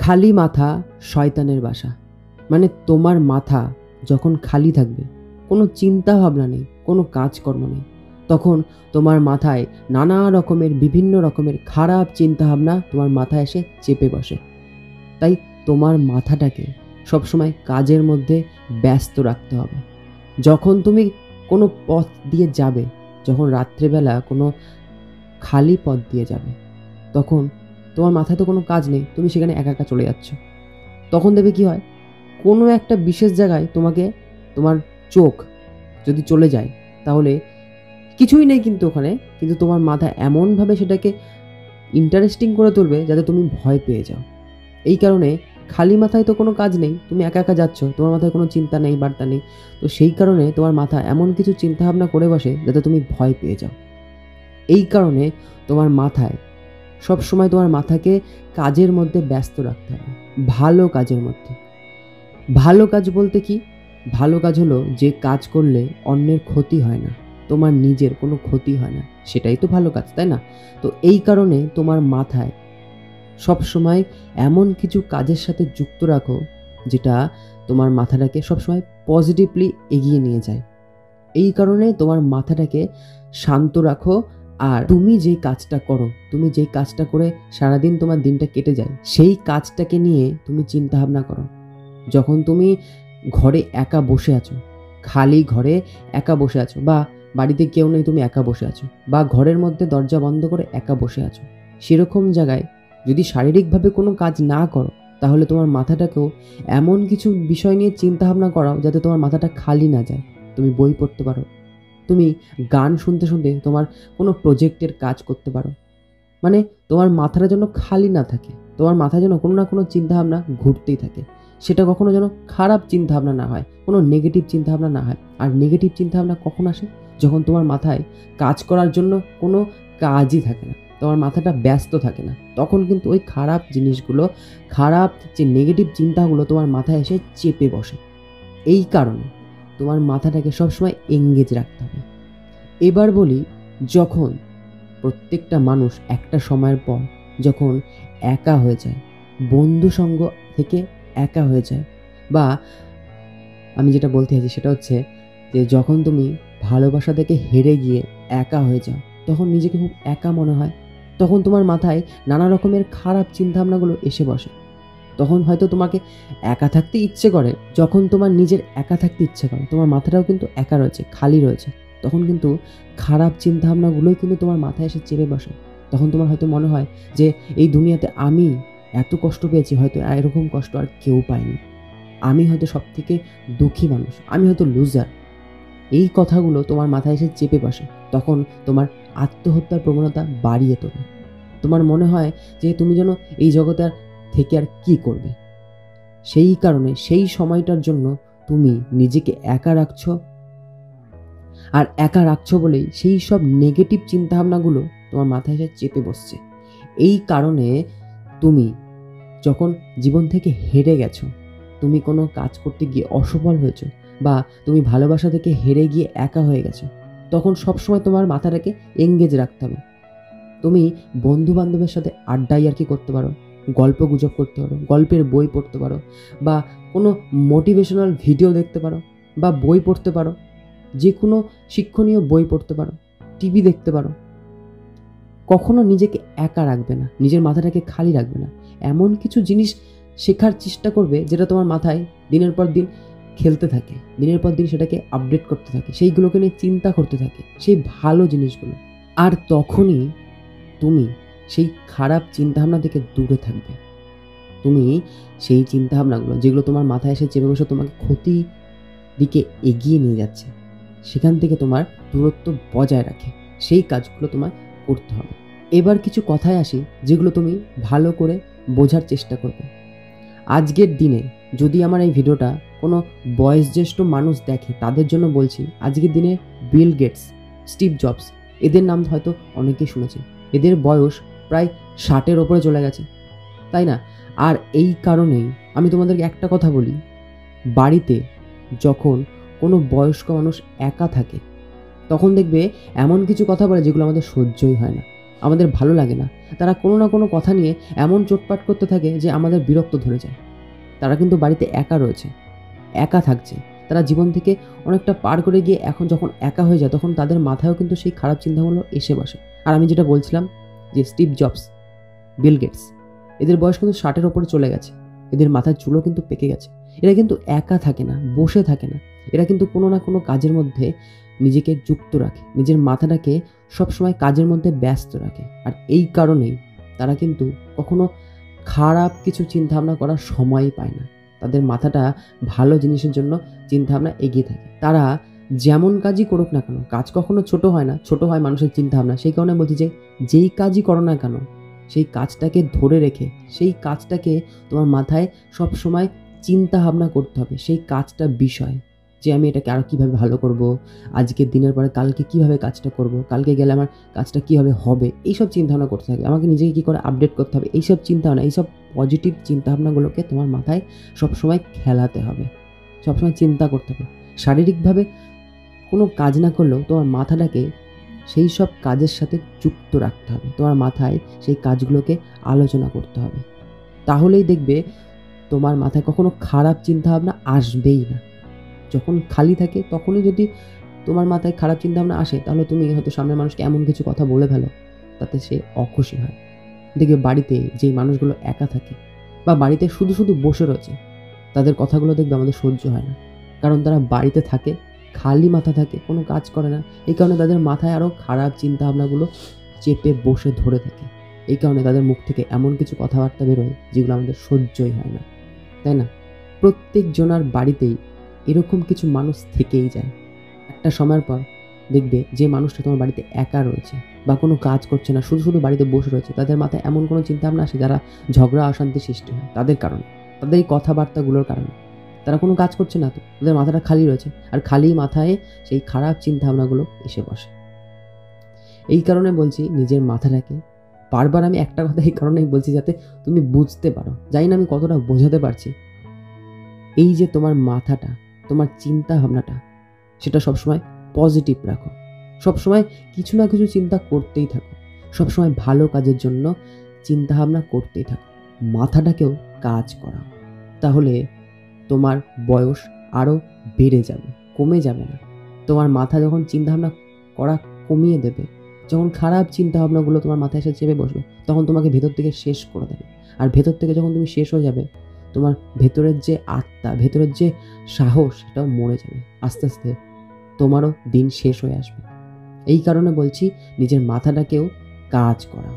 খালি মাথা শয়তানের বাসা। মানে তোমার মাথা যখন খালি থাকবে, কোনো চিন্তা ভাবনা নেই, কোনো কাজকর্ম নেই, তখন তোমার মাথায় নানা রকমের বিভিন্ন রকমের খারাপ চিন্তা ভাবনা তোমার মাথায় এসে চেপে বসে। তাই তোমার মাথাটাকে সবসময় কাজের মধ্যে ব্যস্ত রাখতে হবে। যখন তুমি কোনো পথ দিয়ে যাবে, যখন রাত্রেবেলা কোনো খালি পথ দিয়ে যাবে, তখন তোমার মাথায় তো কোনো কাজ নেই, তুমি সেখানে একা একা চলে যাচ্ছ। তখন দেখবে কি হয়, কোনো একটা বিশেষ জায়গায় তোমার চোখ যদি চলে যায়, তাহলে কিছুই নেই কিন্তু ওখানে, কিন্তু তোমার মাথা এমনভাবে সেটাকে ইন্টারেস্টিং করে তুলবে যাতে তুমি ভয় পেয়ে যাও। এই কারণে খালি মাথায় তো কোনো কাজ নেই, তুমি একা একা যাচ্ছ, তোমার মাথায় কোনো চিন্তা নেই, বার্তা নেই, তো সেই কারণে তোমার মাথা এমন কিছু চিন্তাভাবনা করে বসে যাতে তুমি ভয় পেয়ে যাও। এই কারণে তোমার মাথায় সবসময় তোমার মাথাকে কাজের মধ্যে ব্যস্ত রাখতে হবে, ভালো কাজের মধ্যে। ভালো কাজ বলতে কি? ভালো কাজ হলো যে কাজ করলে অন্যের ক্ষতি হয় না, তোমার নিজের কোনো ক্ষতি হয় না, সেটাই তো ভালো কাজ, তাই না? তো এই কারণে তোমার মাথায় সবসময় এমন কিছু কাজের সাথে যুক্ত রাখো যেটা তোমার মাথাটাকে সবসময় পজিটিভলি এগিয়ে নিয়ে যায়। এই কারণে তোমার মাথাটাকে শান্ত রাখো। আর তুমি যেই কাজটা করো, তুমি যেই কাজটা করে সারাদিন তোমার দিনটা কেটে যায়, সেই কাজটাকে নিয়ে তুমি চিন্তা ভাবনা করো। যখন তুমি ঘরে একা বসে আছো, খালি ঘরে একা বসে আছো, বা বাড়িতে কেউ নেই, তুমি একা বসে আছো, বা ঘরের মধ্যে দরজা বন্ধ করে একা বসে আছো, সেরকম জায়গায় যদি শারীরিকভাবে কোনো কাজ না করো, তাহলে তোমার মাথাটাকেও এমন কিছু বিষয় নিয়ে চিন্তা ভাবনা করাও যাতে তোমার মাথাটা খালি না যায়। তুমি বই পড়তে পারো, তুমি গান শুনতে শুনতে তোমার কোনো প্রজেক্টের কাজ করতে পারো। মানে তোমার মাথাটা যেন খালি না থাকে, তোমার মাথায় যেন কোনো না কোনো চিন্তাভাবনা ঘুরতেই থাকে। সেটা কখনো যেন খারাপ চিন্তাভাবনা না হয়, কোনো নেগেটিভ চিন্তাভাবনা না হয়। আর নেগেটিভ চিন্তাভাবনা কখন আসে? যখন তোমার মাথায় কাজ করার জন্য কোনো কাজই থাকে না, তোমার মাথাটা ব্যস্ত থাকে না, তখন কিন্তু ওই খারাপ জিনিসগুলো, খারাপ যে নেগেটিভ চিন্তাগুলো তোমার মাথায় এসে চেপে বসে। এই কারণে তোমার মাথাটাকে সবসময় এঙ্গেজ রাখতে হবে। এবার বলি, যখন প্রত্যেকটা মানুষ একটা সময়ের পর যখন একা হয়ে যায়, বন্ধু সঙ্গ থেকে একা হয়ে যায়, বা আমি যেটা বলতে চাইছি সেটা হচ্ছে যে যখন তুমি ভালোবাসা থেকে হেরে গিয়ে একা হয়ে যাও, তখন নিজেকে খুব একা মনে হয়, তখন তোমার মাথায় নানা রকমের খারাপ চিন্তাভাবনাগুলো এসে বসে। তখন হয়তো তোমাকে একা থাকতে ইচ্ছে করে। যখন তোমার নিজের একা থাকতে ইচ্ছে করে, তোমার মাথাটাও কিন্তু একা রয়েছে, খালি রয়েছে, তখন কিন্তু খারাপ চিন্তাভাবনাগুলোই কিন্তু তোমার মাথায় এসে চেপে বসে। তখন তোমার হয়তো মনে হয় যে এই দুনিয়াতে আমি এত কষ্ট পেয়েছি, হয়তো এরকম কষ্ট আর কেউ পায়নি, আমি হয়তো সব থেকে দুঃখী মানুষ, আমি হয়তো লুজার। এই কথাগুলো তোমার মাথায় এসে চেপে বসে, তখন তোমার আত্মহত্যার প্রবণতা বাড়িয়ে তোলে। তোমার মনে হয় যে তুমি যেন এই জগতে আর থেকে আর কি করবে। সেই কারণে সেই সময়টার জন্য তুমি নিজেকে একা রাখছো, আর একা রাখছো বলেই সেই সব নেগেটিভ চিন্তাভাবনাগুলো তোমার মাথায় এসে চেপে বসছে। এই কারণে তুমি যখন জীবন থেকে হেরে গেছো, তুমি কোনো কাজ করতে গিয়ে অসফল হয়েছো, বা তুমি ভালোবাসা থেকে হেরে গিয়ে একা হয়ে গেছো, তখন সবসময় তোমার মাথাটাকে এঙ্গেজ রাখতে হবে। তুমি বন্ধু বান্ধবের সাথে আড্ডা ইয়ার্কি করতে পারো, গল্প গুজব করতে পারো, গল্পের বই পড়তে পারো, বা কোনো মোটিভেশনাল ভিডিও দেখতে পারো, বা বই পড়তে পারো, যে কোনো শিক্ষণীয় বই পড়তে পারো, টিভি দেখতে পারো। কখনো নিজেকে একা রাখবে না, নিজের মাথাটাকে খালি রাখবে না। এমন কিছু জিনিস শেখার চেষ্টা করবে যেটা তোমার মাথায় দিনের পর দিন খেলতে থাকে, দিনের পর দিন সেটাকে আপডেট করতে থাকে, সেইগুলোকে নিয়ে চিন্তা করতে থাকে, সেই ভালো জিনিসগুলো। আর তখনই তুমি সেই খারাপ চিন্তাভাবনা থেকে দূরে থাকবে। তুমি সেই চিন্তাভাবনাগুলো যেগুলো তোমার মাথায় এসে চেপে বসে তোমাকে ক্ষতি দিকে এগিয়ে নিয়ে যাচ্ছে, সেখান থেকে তোমার দূরত্ব বজায় রাখে, সেই কাজগুলো তোমার করতে হবে। এবার কিছু কথায় আসি যেগুলো তুমি ভালো করে বোঝার চেষ্টা করবে। আজকের দিনে যদি আমার এই ভিডিওটা কোনো বয়োজ্যেষ্ঠ মানুষ দেখে, তাদের জন্য বলছি, আজকের দিনে বিল গেটস, স্টিভ জবস, এদের নাম হয়তো অনেকেই শুনেছে। এদের বয়স প্রায় 60-এর ওপরে চলে গেছে, তাই না? আর এই কারণেই আমি তোমাদেরকে একটা কথা বলি, বাড়িতে যখন কোনো বয়স্ক মানুষ একা থাকে, তখন দেখবে এমন কিছু কথা বলে যেগুলো আমাদের সহ্যই হয় না। আমাদের ভালো লাগে না, তারা কোনো না কোনো কথা নিয়ে এমন চোটপাট করতে থাকে যে আমাদের বিরক্ত ধরে যায়। তারা কিন্তু বাড়িতে একা রয়েছে, একা থাকছে। তারা জীবন থেকে অনেকটা পার করে গিয়ে এখন যখন একা হয়ে যায় তখন তাদের মাথায়ও কিন্তু সেই খারাপ চিন্তাগুলো এসে বসে। আর আমি যেটা বলছিলাম যে স্টিভ জবস, বিল গেটস, এদের বয়স কিন্তু 60-এর ওপরে চলে গেছে। এদের মাথার চুলও কিন্তু পেকে গেছে। এরা কিন্তু একা থাকে না, বসে থাকে না। এরা কিন্তু কোনো না কোনো কাজের মধ্যে নিজেকে যুক্ত রাখে, নিজের মাথাটাকে সবসময় কাজের মধ্যে ব্যস্ত রাখে। আর এই কারণেই তারা কিন্তু কখনো খারাপ কিছু চিন্তাভাবনা করার সময়ই পায় না। তাদের মাথাটা ভালো জিনিসের জন্য চিন্তাভাবনা এগিয়ে থাকে। তারা যেমন কাজই করুক না কেন, কাজ কখনো ছোট হয় না, ছোট হয় মানুষের চিন্তাভাবনা। সেই কারণে বলছি যে যেই কাজই করো না কেন, সেই কাজটাকে ধরে রেখে সেই কাজটাকে তোমার মাথায় সবসময় চিন্তাভাবনা করতে হবে। সেই কাজটা বিষয় যে আমি এটাকে আরও কীভাবে ভালো করব, আজকের দিনের পরে কালকে কীভাবে কাজটা করব, কালকে গেলে আমার কাজটা কীভাবে হবে, এইসব চিন্তাভাবনা করতে থাকবে। আমাকে নিজেকে কী করে আপডেট করতে হবে, এইসব চিন্তাভাবনা, এইসব পজিটিভ চিন্তাভাবনাগুলোকে তোমার মাথায় সবসময় খেলাতে হবে, সবসময় চিন্তা করতে হবে। শারীরিকভাবে কোনো কাজ না করলেও তোমার মাথাটাকে সেই সব কাজের সাথে যুক্ত রাখতে হবে। তোমার মাথায় সেই কাজগুলোকে আলোচনা করতে হবে। তাহলেই দেখবে তোমার মাথায় কখনো খারাপ চিন্তাভাবনা আসবেই না। যখন খালি থাকে তখনই যদি তোমার মাথায় খারাপ চিন্তাভাবনা আসে, তাহলে তুমি হয়তো সামনের মানুষকে এমন কিছু কথা বলে ফেলো তাতে সে অখুশি হয়। দেখবে বাড়িতে যেই মানুষগুলো একা থাকে বা বাড়িতে শুধু শুধু বসে রয়েছে, তাদের কথাগুলো দেখবে আমাদের সহ্য হয় না। কারণ তারা বাড়িতে থাকে, খালি মাথা থাকে, কোনো কাজ করে না। এই কারণে তাদের মাথায় আরও খারাপ চিন্তাভাবনাগুলো চেপে বসে ধরে থাকে। এই কারণে তাদের মুখ থেকে এমন কিছু কথাবার্তা বেরোয় যেগুলো আমাদের সহ্যই হয় না, তাই না? প্রত্যেক জনার বাড়িতেই এরকম কিছু মানুষ থেকেই যায়। একটা সময়ের পর দেখবে যে মানুষটা তোমার বাড়িতে একা রয়েছে বা কোনো কাজ করছে না, শুধু শুধু বাড়িতে বসে রয়েছে, তাদের মাথায় এমন কোনো চিন্তাভাবনা আসে যারা ঝগড়া অশান্তি সৃষ্টি হয় তাদের কারণে, তাদের এই কথাবার্তাগুলোর কারণে। তারা কোনো কাজ করছে না তো, তাদের মাথাটা খালি রয়েছে, আর খালি মাথায় সেই খারাপ চিন্তাভাবনাগুলো এসে বসে। এই কারণে বলছি নিজের মাথাটাকে, বারবার আমি একটা কথা এই কারণেই বলছি যাতে তুমি বুঝতে পারো। জানি না আমি কতটা বোঝাতে পারছি। এই যে তোমার মাথাটা, তোমার চিন্তা ভাবনাটা, সেটা সবসময় পজিটিভ রাখো। সবসময় কিছু না কিছু চিন্তা করতেই থাকো। সবসময় ভালো কাজের জন্য চিন্তাভাবনা করতেই থাকো। মাথাটাকেও কাজ করাও। তাহলে তোমার বয়স আরও বেড়ে যাবে, কমে যাবে না। তোমার মাথা যখন চিন্তাভাবনা করা কমিয়ে দেবে, যখন খারাপ চিন্তাভাবনাগুলো তোমার মাথায় এসে চেপে বসবে, তখন তোমাকে ভেতর থেকে শেষ করে দেবে। আর ভেতর থেকে যখন তুমি শেষ হয়ে যাবে, তোমার ভেতরের যে আত্মা, ভেতরের যে সাহস, সেটাও মরে যাবে। আস্তে আস্তে তোমারও দিন শেষ হয়ে আসবে। এই কারণে বলছি নিজের মাথাটাকেও কাজ করা।